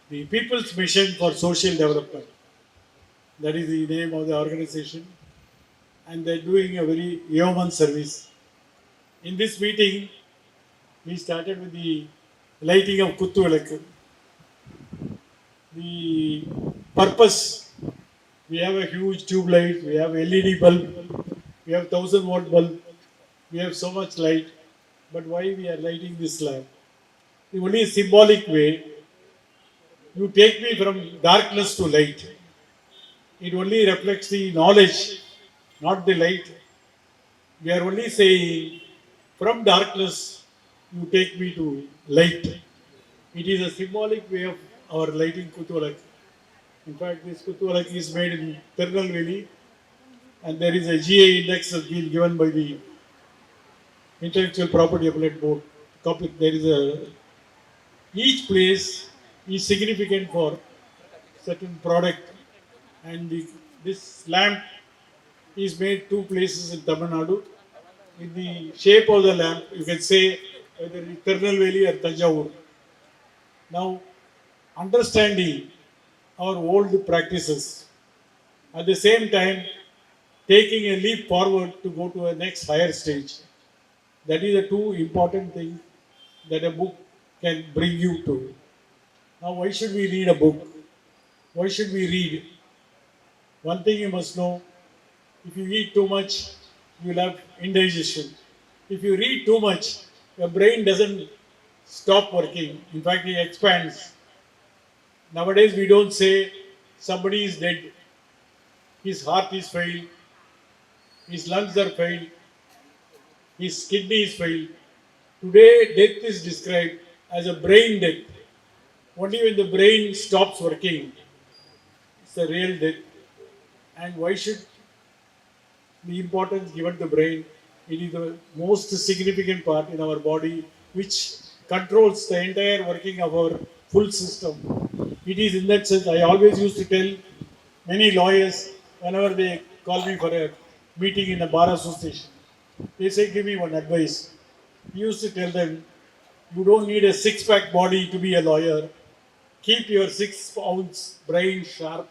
the People's Mission for Social Development. That is the name of the organization, and they're doing a very yeoman service. In this meeting, we started with the lighting of Kuttu. The purpose, we have a huge tube light, we have LED bulb, we have 1000 watt bulb, we have so much light, but why we are lighting this lamp? The only symbolic way, you take me from darkness to light. It only reflects the knowledge, not the light. We are only saying, from darkness, you take me to light. It is a symbolic way of our lighting Kuttu. In fact, this Kuttu is made in Tirunelveli, and there is a GA index has been given by the Intellectual Property Appellate Board. There is a each place is significant for certain product, and this lamp is made two places in Tamil Nadu. In the shape of the lamp, you can say whether it's Tirunelveli or Tanjavur. Now, understanding our old practices, at the same time taking a leap forward to go to a next higher stage. That is the two important things that a book can bring you to. Now, why should we read a book? Why should we read? One thing you must know, if you eat too much, you will have indigestion. If you read too much, your brain doesn't stop working. In fact, it expands. Nowadays, we don't say somebody is dead, his heart is failed, his lungs are failed, his kidney is failed. Today, death is described as a brain death. Only when the brain stops working, it's a real death. And why should the importance given to brain? It is the most significant part in our body which controls the entire working of our full system. It is in that sense I always used to tell many lawyers whenever they call me for a meeting in a bar association. They say, give me one advice. We used to tell them, you don't need a six-pack body to be a lawyer. Keep your 6 ounce brain sharp,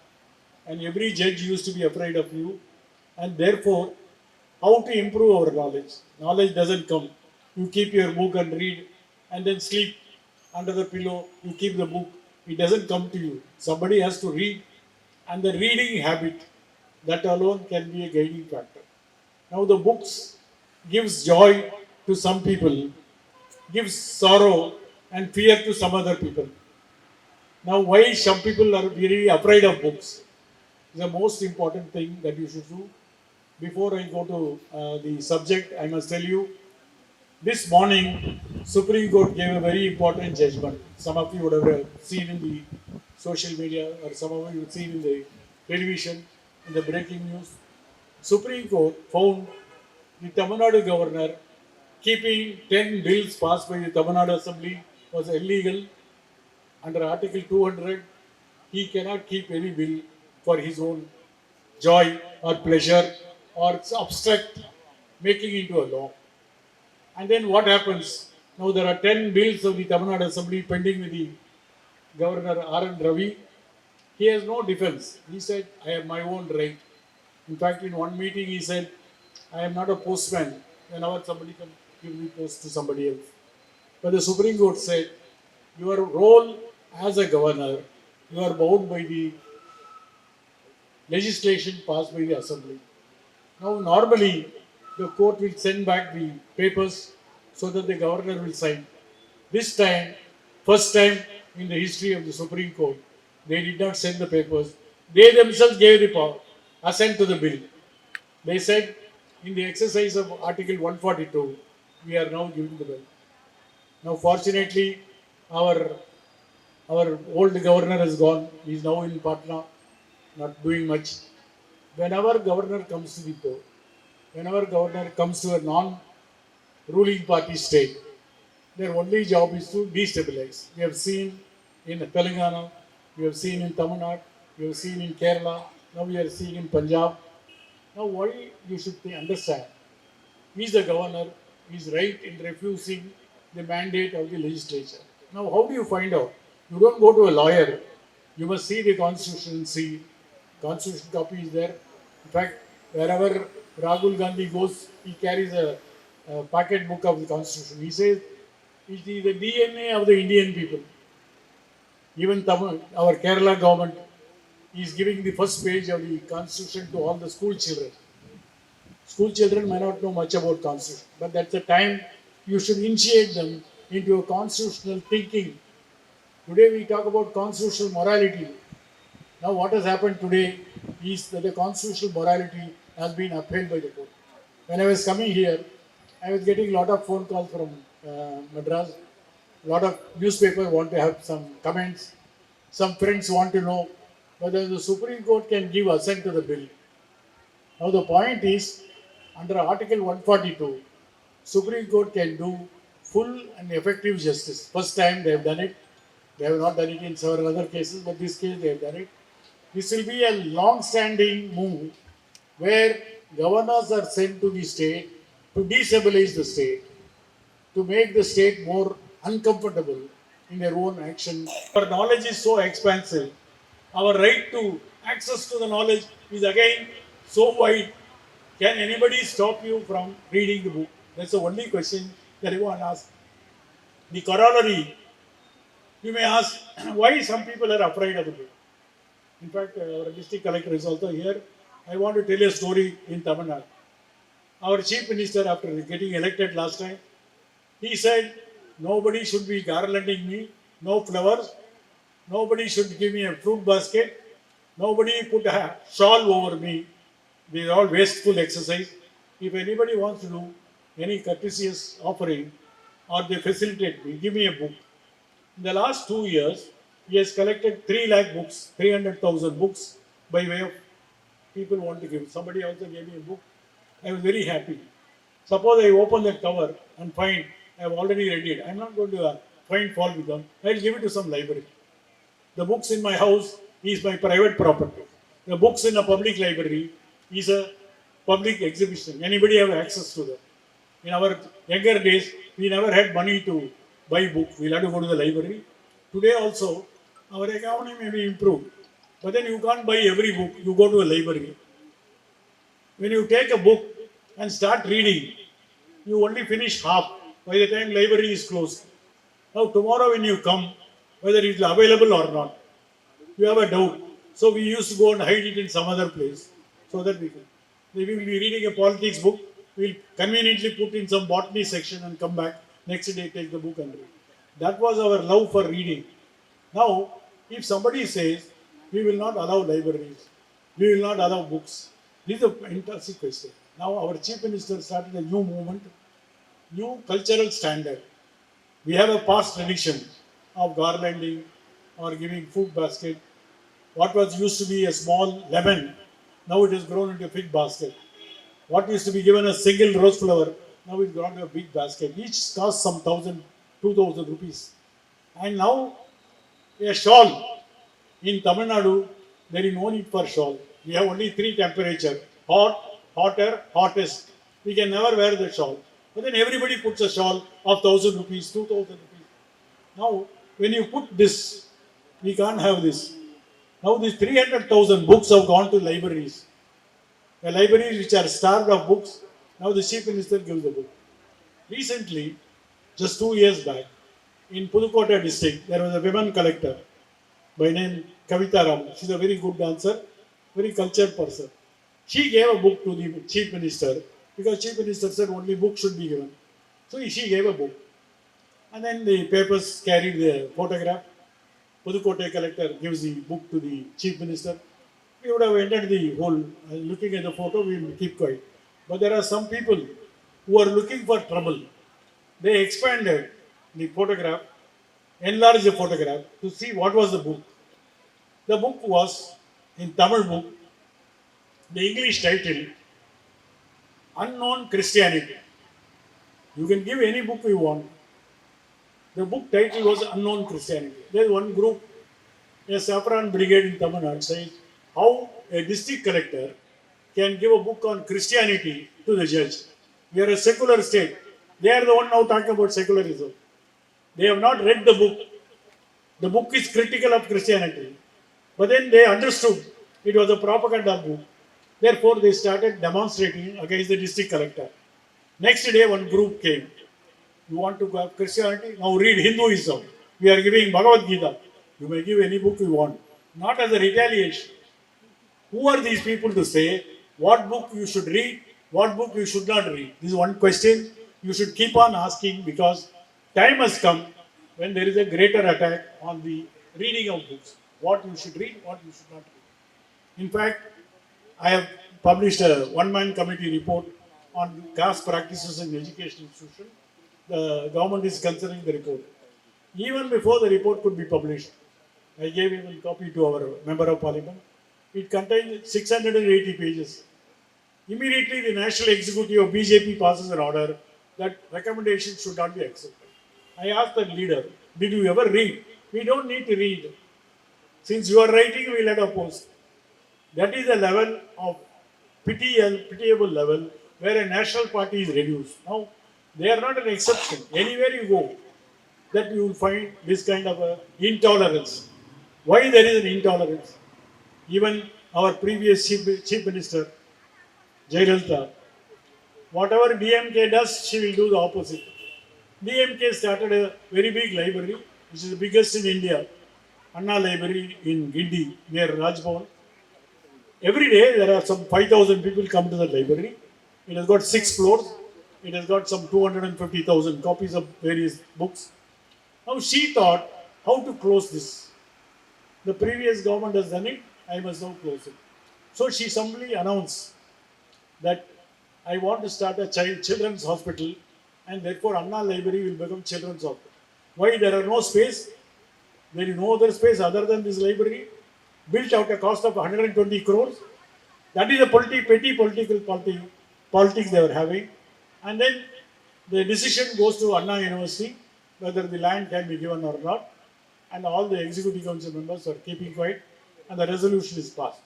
and every judge used to be afraid of you. And therefore, how to improve our knowledge? Knowledge doesn't come. You keep your book and read, and then sleep under the pillow. You keep the book. It doesn't come to you. Somebody has to read, and the reading habit, that alone can be a guiding factor. Now, the books gives joy to some people, gives sorrow and fear to some other people. Now, why some people are very afraid of books? The most important thing that you should do. Before I go to the subject, I must tell you, this morning, Supreme Court gave a very important judgment. Some of you would have seen in the social media, or some of you would have seen in the television, in the breaking news. Supreme Court found the Tamil Nadu governor keeping 10 bills passed by the Tamil Nadu Assembly was illegal. Under Article 200, he cannot keep any bill for his own joy or pleasure or abstract making into a law. And then what happens? Now there are 10 bills of the Tamil Nadu Assembly pending with the Governor R.N. Ravi. He has no defense. He said, I have my own right. In fact, in one meeting he said, I am not a postman. Whenever somebody can give me post to somebody else. But the Supreme Court said, your role as a governor, you are bound by the legislation passed by the Assembly. Now, normally, the court will send back the papers so that the governor will sign. This time, first time in the history of the Supreme Court, they did not send the papers. They themselves gave the power, assent to the bill. They said, in the exercise of Article 142, we are now giving the bill. Now, fortunately, our our old governor has gone. He is now in Patna, not doing much. Whenever governor comes to the court, whenever governor comes to a non-ruling party state, their only job is to destabilize. We have seen in Telangana, we have seen in Tamil Nadu, we have seen in Kerala, now we are seeing in Punjab. Now, why you should understand? He is the governor, he is right in refusing the mandate of the legislature. Now, how do you find out? You don't go to a lawyer. You must see the constitution and see. Constitution copy is there. In fact, wherever Rahul Gandhi goes, he carries a pocket book of the constitution. He says it is the DNA of the Indian people. Even Tamil, our Kerala government is giving the first page of the constitution to all the school children. School children may not know much about constitution, but that's the time you should initiate them into a constitutional thinking. Today we talk about constitutional morality. Now what has happened today is that the constitutional morality has been upheld by the court. When I was coming here, I was getting a lot of phone calls from Madras. A lot of newspapers want to have some comments. Some friends want to know whether the Supreme Court can give assent to the bill. Now the point is, under Article 142, Supreme Court can do full and effective justice. First time they have done it. They have not done it in several other cases, but this case they have done it. This will be a long-standing move where governors are sent to the state to destabilize the state, to make the state more uncomfortable in their own action. Our knowledge is so expansive. Our right to access to the knowledge is again so wide. Can anybody stop you from reading the book? That's the only question that I want to ask. The corollary, you may ask why some people are afraid of the book. In fact, our district collector is also here. I want to tell you a story in Tamil Nadu. Our chief minister, after getting elected last time, he said, nobody should be garlanding me, no flowers, nobody should give me a fruit basket, nobody put a shawl over me. These are all wasteful exercise. If anybody wants to do any courteous offering or they facilitate me, give me a book. In the last 2 years, he has collected 3 lakh books, 300,000 books by way of people want to give. Somebody also gave me a book. I was very happy. Suppose I open that cover and find I have already read it. I am not going to find fault with them. I will give it to some library. The books in my house is my private property. The books in a public library is a public exhibition. Anybody have access to them. In our younger days, we never had money to buy books. We had to go to the library. Today also, our economy may be improved. But then you can't buy every book. You go to a library. When you take a book and start reading, you only finish half by the time library is closed. Now tomorrow when you come, whether it is available or not, you have a doubt. So we used to go and hide it in some other place so that we can. We will be reading a politics book, we'll conveniently put in some botany section and come back. Next day take the book and read. That was our love for reading. Now, if somebody says, we will not allow libraries, we will not allow books, this is an interesting question. Now our chief minister started a new movement, new cultural standard. We have a past tradition of garlanding or giving food basket. What was used to be a small lemon, now it has grown into a big basket. What used to be given a single rose flower, now it's grown to a big basket. Each costs some 2,000 rupees. And now a shawl. In Tamil Nadu, there is no need for shawl. We have only 3 temperatures, hot, hotter, hottest. We can never wear the shawl. But then everybody puts a shawl of 1,000 rupees, 2,000 rupees. Now, when you put this, we can't have this. Now these 300,000 books have gone to libraries. The libraries which are starved of books, now the chief minister gives the book. Recently, just 2 years back, in Pudukkottai district, there was a women collector by name Kavita Ram. She's a very good dancer, very cultured person. She gave a book to the chief minister because chief minister said only book should be given. So she gave a book. And then the papers carried the photograph. Pudukkottai collector gives the book to the chief minister. We would have entered the whole, looking at the photo, we will keep quiet. But there are some people who are looking for trouble. They expanded the photograph, enlarged the photograph to see what was the book. The book was, in Tamil book, the English title, Unknown Christianity. You can give any book you want. The book title was Unknown Christianity. There is one group, a Saffron Brigade in Tamil Nadu, says how a district collector can give a book on Christianity to the judge. We are a secular state. They are the one now talking about secularism. They have not read the book. The book is critical of Christianity. But then they understood it was a propaganda book. Therefore, they started demonstrating against the district collector. Next day, one group came. You want to have Christianity? Now read Hinduism. We are giving Bhagavad Gita. You may give any book you want. Not as a retaliation. Who are these people to say what book you should read, what book you should not read? This is one question you should keep on asking, because time has come when there is a greater attack on the reading of books. What you should read, what you should not read. In fact, I have published a one-man committee report on caste practices in education institutions. The government is considering the report. Even before the report could be published, I gave even a copy to our member of parliament. It contains 680 pages. Immediately, the national executive of BJP passes an order that recommendations should not be accepted. I asked the leader, did you ever read? We don't need to read. Since you are writing, we let oppose. That is the level of pitiable level where a national party is reduced. Now, they are not an exception. Anywhere you go, that you will find this kind of a intolerance. Why there is an intolerance? Even our previous chief minister, Jayalalitha, whatever DMK does, she will do the opposite. DMK started a very big library, which is the biggest in India, Anna Library in Gindi, near Rajbhavan. Every day there are some 5,000 people come to the library. It has got 6 floors. It has got some 250,000 copies of various books. Now she thought how to close this. The previous government has done it, I must now close it. So she simply announced that I want to start a children's hospital, and therefore Anna Library will become children's hospital. Why? There are no space. There is no other space other than this library, built out a cost of 120 crores. That is a petty political politics they were having. And then the decision goes to Anna University, whether the land can be given or not. And all the executive council members are keeping quiet, and the resolution is passed.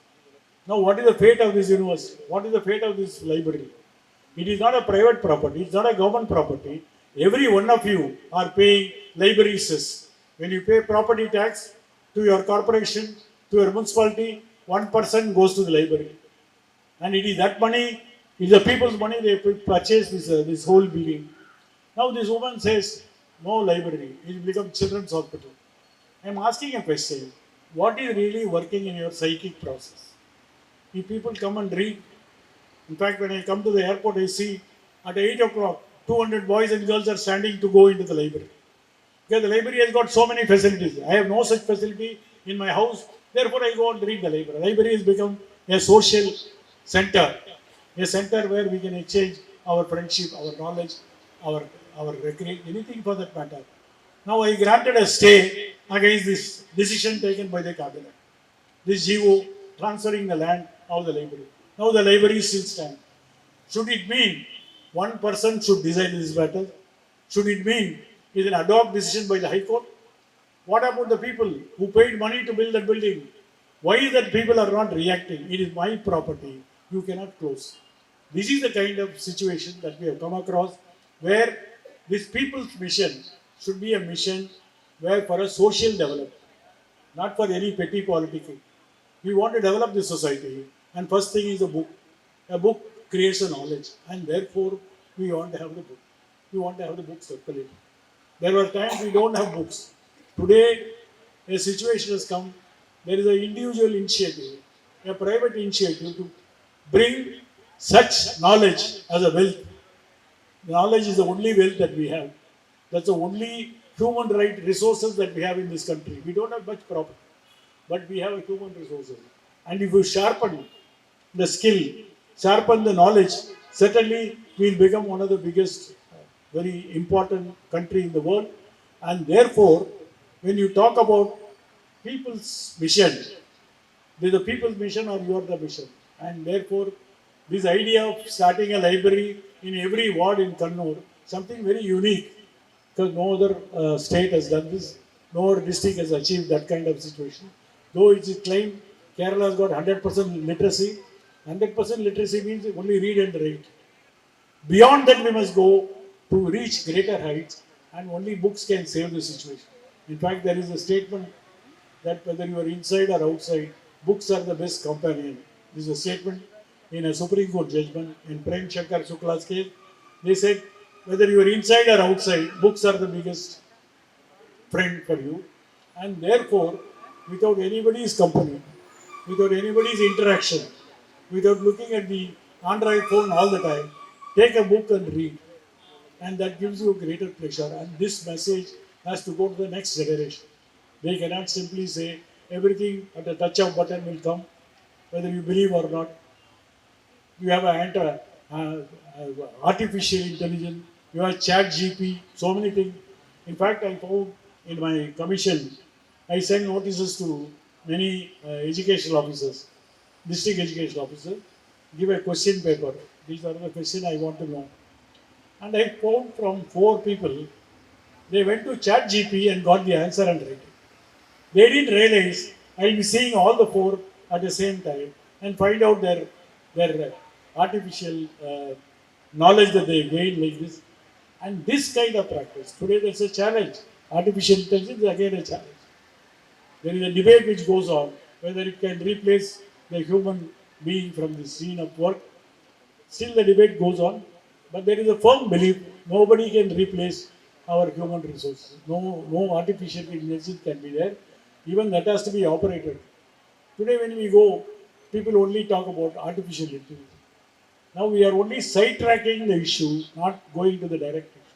Now, what is the fate of this university? What is the fate of this library? It is not a private property, it's not a government property. Every one of you are paying library cess. When you pay property tax to your corporation, to your municipality, 1% goes to the library. And it is that money, it is the people's money, they purchase this whole building. Now this woman says, no library, it will become children's hospital. I am asking a question. What is really working in your psychic process? If people come and read, in fact, when I come to the airport, I see at 8 o'clock, 200 boys and girls are standing to go into the library. Because the library has got so many facilities. I have no such facility in my house. Therefore, I go and read the library. The library has become a social center, a center where we can exchange our friendship, our knowledge, our recreation, anything for that matter. Now, I granted a stay against this decision taken by the cabinet. This GO transferring the land of the library. Now the library still stands. Should it mean one person should decide this matter? Should it mean it's an ad hoc decision by the High Court? What about the people who paid money to build that building? Why is that people are not reacting? It is my property. You cannot close. This is the kind of situation that we have come across, where this people's mission should be a mission where for a social development, not for any petty politics. We want to develop the society, and first thing is a book. A book creates a knowledge, and therefore we want to have the book. We want to have the book circulated. There were times we don't have books. Today, a situation has come. There is an individual initiative, a private initiative to bring such knowledge as a wealth. Knowledge is the only wealth that we have. That's the only human right resources that we have in this country. We don't have much property, but we have human resources. And if we sharpen the skill, sharpen the knowledge, certainly we will become one of the biggest, very important country in the world. And therefore, when you talk about people's mission, there's a people's mission or you are the mission. And therefore, this idea of starting a library in every ward in Kannur, something very unique, because no other state has done this, no other district has achieved that kind of situation. Though it's claimed Kerala has got 100% literacy, 100% literacy means only read and write. Beyond that, we must go to reach greater heights, and only books can save the situation. In fact, there is a statement that whether you are inside or outside, books are the best companion. This is a statement in a Supreme Court judgment in Prem Shankar Sukla's case. They said whether you are inside or outside, books are the biggest friend for you. And therefore, without anybody's company, without anybody's interaction, without looking at the Android phone all the time, take a book and read. And that gives you greater pleasure. And this message has to go to the next generation. They cannot simply say everything at a touch of button will come, whether you believe or not. You have artificial intelligence, you have chat GP, so many things. In fact, I found in my commission, I send notices to many educational officers, district education officers, give a question paper. These are the questions I want to know. And I found from 4 people, they went to chat GP and got the answer and read it. They didn't realize I'll be seeing all the 4 at the same time and find out their artificial knowledge that they gain like this. And this kind of practice, today there's a challenge. Artificial intelligence is again a challenge. There is a debate which goes on whether it can replace the human being from the scene of work. Still the debate goes on, but there is a firm belief nobody can replace our human resources. No artificial intelligence can be there. Even that has to be operated. Today when we go, people only talk about artificial intelligence. Now we are only sidetracking the issue, not going to the direct issue.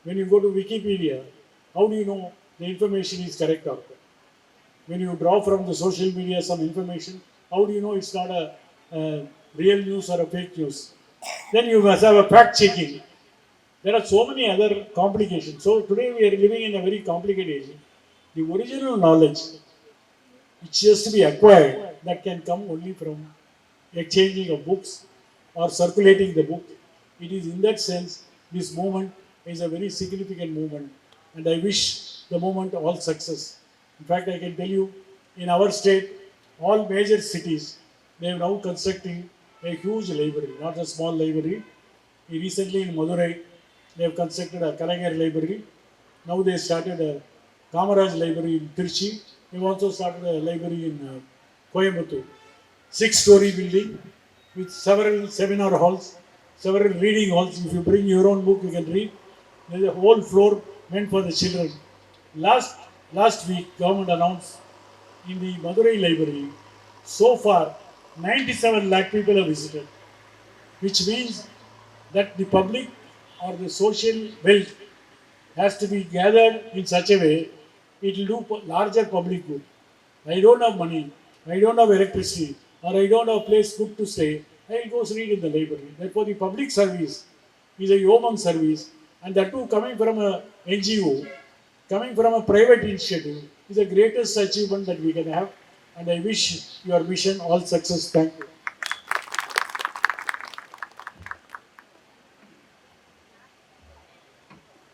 When you go to Wikipedia, how do you know the information is correct or not? When you draw from the social media some information, how do you know it's not a real news or a fake news? Then you must have a fact checking. There are so many other complications. So today we are living in a very complicated age. The original knowledge which has to be acquired, that can come only from exchanging of books or circulating the book. It is in that sense, this movement is a very significant movement, and I wish the movement all success. In fact, I can tell you, in our state, all major cities, they are now constructing a huge library, not a small library. Recently in Madurai, they have constructed a Kalaignar library. Now they started a Kamaraj library in Trichy. They've also started a library in Coimbatore. 6-story building with several seminar halls, several reading halls. If you bring your own book, you can read. There's a whole floor meant for the children. Last week, government announced in the Madurai library, so far 97 lakh people have visited, which means that the public or the social wealth has to be gathered in such a way it will do larger public good. I don't have money, I don't have electricity, or I don't have a place good to stay. I will go read in the library. Therefore, the public service is a yeoman service, and that too coming from a NGO, coming from a private initiative, is the greatest achievement that we can have. And I wish your mission all success. Thank you.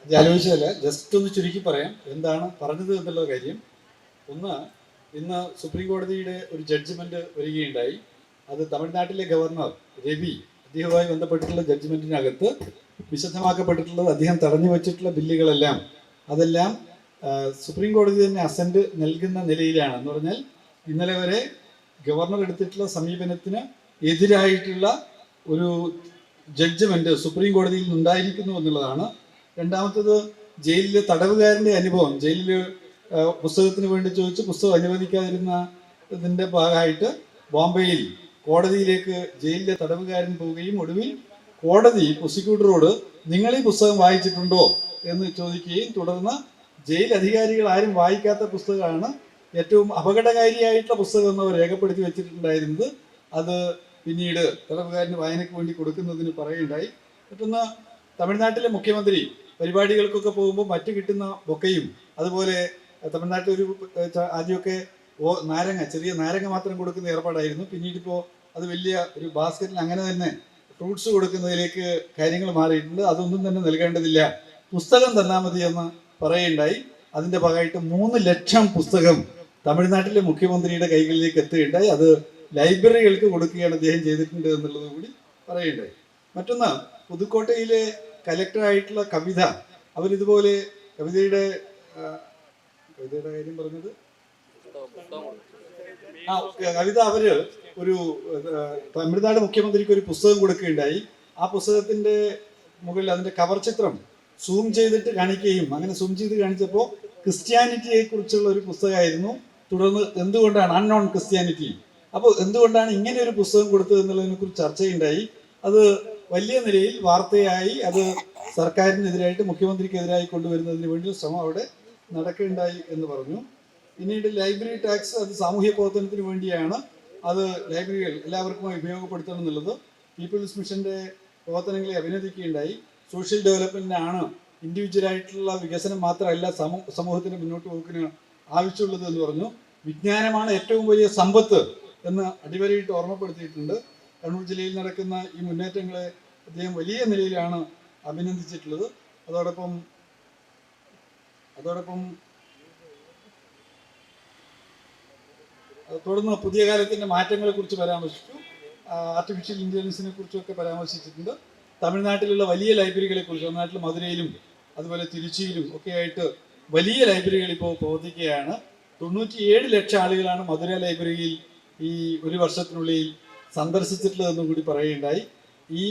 ഇത് ആലോചിച്ചതല്ല, just ഒന്ന് ചുരുക്കി പറയാം എന്താണ് പറഞ്ഞത് എന്നുള്ള കാര്യം. ഒന്ന്, ഇന്ന് സുപ്രീം കോടതിയുടെ ഒരു ജഡ്ജ്മെന്റ് വരികയുണ്ടായി. അത് തമിഴ്നാട്ടിലെ ഗവർണർ രവി, അദ്ദേഹവുമായി ബന്ധപ്പെട്ടിട്ടുള്ള ജഡ്ജ്മെന്റിനകത്ത് വിശദമാക്കപ്പെട്ടിട്ടുള്ളത് അദ്ദേഹം തടഞ്ഞു വച്ചിട്ടുള്ള ബില്ലുകളെല്ലാം അതെല്ലാം സുപ്രീം കോടതി തന്നെ അസന്റ് നൽകുന്ന നിലയിലാണ്. എന്ന് പറഞ്ഞാൽ ഇന്നലെ വരെ ഗവർണർ എടുത്തിട്ടുള്ള സമീപനത്തിന് എതിരായിട്ടുള്ള ഒരു ജഡ്ജ്മെന്റ് സുപ്രീം കോടതിയിൽ നിന്നുണ്ടായിരിക്കുന്നു എന്നുള്ളതാണ്. രണ്ടാമത്തത്, ജയിലിലെ തടവുകാരൻ്റെ അനുഭവം. ജയിലിൽ പുസ്തകത്തിന് വേണ്ടി ചോദിച്ച് പുസ്തകം അനുവദിക്കാതിരുന്നതിൻ്റെ ഭാഗമായിട്ട് ബോംബെയിൽ കോടതിയിലേക്ക് ജയിലിലെ തടവുകാരൻ പോവുകയും ഒടുവിൽ കോടതി പ്രോസിക്യൂട്ടറോട് നിങ്ങൾ ഈ പുസ്തകം വായിച്ചിട്ടുണ്ടോ എന്ന് ചോദിക്കുകയും തുടർന്ന് ജയിൽ അധികാരികൾ ആരും വായിക്കാത്ത പുസ്തകമാണ് ഏറ്റവും അപകടകാരിയായിട്ടുള്ള പുസ്തകം എന്ന് അവർ രേഖപ്പെടുത്തി വെച്ചിട്ടുണ്ടായിരുന്നത്. അത് പിന്നീട് തടവുകാരന് വായനയ്ക്ക് വേണ്ടി കൊടുക്കുന്നതിന് പറയുണ്ടായി. മറ്റൊന്ന്, തമിഴ്നാട്ടിലെ മുഖ്യമന്ത്രി പരിപാടികൾക്കൊക്കെ പോകുമ്പോൾ മറ്റു കിട്ടുന്ന ബൊക്കയും, അതുപോലെ തമിഴ്നാട്ടിൽ ഒരു ആദ്യമൊക്കെ ചെറിയ നാരങ്ങ മാത്രം കൊടുക്കുന്ന ഏർപ്പാടായിരുന്നു. പിന്നീടിപ്പോൾ അത് വലിയ ഒരു ബാസ്ക്കറ്റിൽ അങ്ങനെ തന്നെ ഫ്രൂട്ട്സ് കൊടുക്കുന്നതിലേക്ക് കാര്യങ്ങൾ മാറിയിട്ടുണ്ട്. അതൊന്നും തന്നെ നൽകേണ്ടതില്ല, പുസ്തകം തന്നാൽ മതി എന്ന് പറയുണ്ടായി. അതിൻ്റെ ഭാഗമായിട്ട് 3 ലക്ഷം പുസ്തകം തമിഴ്നാട്ടിലെ മുഖ്യമന്ത്രിയുടെ കൈകളിലേക്ക് എത്തുകയുണ്ടായി. അത് ലൈബ്രറികൾക്ക് കൊടുക്കുകയാണ് അദ്ദേഹം ചെയ്തിട്ടുണ്ട് എന്നുള്ളത് കൂടി പറയുണ്ടായി. മറ്റൊന്ന്, പുതുക്കോട്ടയിലെ കലക്ടറായിട്ടുള്ള കവിത, അവരിതുപോലെ കവിതയുടെ കവിതയുടെ കാര്യം പറഞ്ഞത് കവിത അവര് ഒരു തമിഴ്നാട് മുഖ്യമന്ത്രിക്ക് ഒരു പുസ്തകം കൊടുക്കുകയുണ്ടായി. ആ പുസ്തകത്തിന്റെ മുകളിൽ അതിന്റെ കവർ ചിത്രം സൂം ചെയ്തിട്ട് കാണിക്കുകയും അങ്ങനെ സൂം ചെയ്ത് കാണിച്ചപ്പോൾ ക്രിസ്ത്യാനിറ്റിയെ കുറിച്ചുള്ള ഒരു പുസ്തകമായിരുന്നു. തുടർന്ന് എന്തുകൊണ്ടാണ് അൺനോൺ ക്രിസ്ത്യാനിറ്റി, അപ്പോൾ എന്തുകൊണ്ടാണ് ഇങ്ങനെ ഒരു പുസ്തകം കൊടുത്തത് എന്നുള്ളതിനെ കുറിച്ച് ചർച്ചയുണ്ടായി. അത് വലിയ നിലയിൽ വാർത്തയായി. അത് സർക്കാരിനെതിരായിട്ട് മുഖ്യമന്ത്രിക്കെതിരായി കൊണ്ടുവരുന്നതിന് വേണ്ടി ശ്രമം അവിടെ നടക്കുകയുണ്ടായി എന്ന് പറഞ്ഞു. പിന്നീട് ലൈബ്രറി ടാക്സ്, അത് സാമൂഹ്യ പ്രവർത്തനത്തിന് വേണ്ടിയാണ്. അത് ലൈബ്രറികൾ എല്ലാവർക്കും ഉപയോഗപ്പെടുത്തണം എന്നുള്ളത് പീപ്പിൾസ് മിഷന്റെ പ്രവർത്തനങ്ങളെ അഭിനന്ദിക്കുകയുണ്ടായി. സോഷ്യൽ ഡെവലപ്മെന്റിനാണ്, ഇൻഡിവിജ്വലായിട്ടുള്ള വികസനം മാത്രമല്ല സമൂഹത്തിന്റെ മുന്നോട്ട് പോക്കിന് ആവശ്യമുള്ളത് എന്ന് പറഞ്ഞു. വിജ്ഞാനമാണ് ഏറ്റവും വലിയ സമ്പത്ത് എന്ന് അടിവരയിട്ട് ഓർമ്മപ്പെടുത്തിയിട്ടുണ്ട്. കണ്ണൂർ ജില്ലയിൽ നടക്കുന്ന ഈ മുന്നേറ്റങ്ങളെ അദ്ദേഹം വലിയ നിലയിലാണ് അഭിനന്ദിച്ചിട്ടുള്ളത്. അതോടൊപ്പം തുടർന്ന് പുതിയ കാലത്തിന്റെ മാറ്റങ്ങളെ കുറിച്ച് പരാമർശിച്ചു. ആർട്ടിഫിഷ്യൽ ഇന്റലിജൻസിനെ കുറിച്ചൊക്കെ പരാമർശിച്ചിട്ടുണ്ട്. തമിഴ്നാട്ടിലുള്ള വലിയ ലൈബ്രറികളെ കുറിച്ച്, തമിഴ്നാട്ടിൽ മധുരയിലും അതുപോലെ തിരുച്ചിയിലും ഒക്കെ ആയിട്ട് വലിയ ലൈബ്രറികൾ ഇപ്പോൾ പ്രവർത്തിക്കുകയാണ്. 97 ലക്ഷം ആളുകളാണ് മധുര ലൈബ്രറിയിൽ ഈ ഒരു വർഷത്തിനുള്ളിൽ സന്ദർശിച്ചിട്ടുള്ളതെന്നും കൂടി പറയുകയുണ്ടായി. ഈ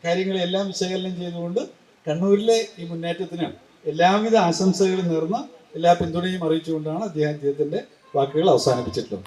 കാര്യങ്ങളെല്ലാം വിശകലനം ചെയ്തുകൊണ്ട് കണ്ണൂരിലെ ഈ മുന്നേറ്റത്തിന് എല്ലാവിധ ആശംസകളും നേർന്ന് എല്ലാ പിന്തുണയും അറിയിച്ചുകൊണ്ടാണ് അദ്ദേഹത്തിന്റെ വാക്കുകൾ അവസാനിപ്പിച്ചിട്ടുള്ളത്.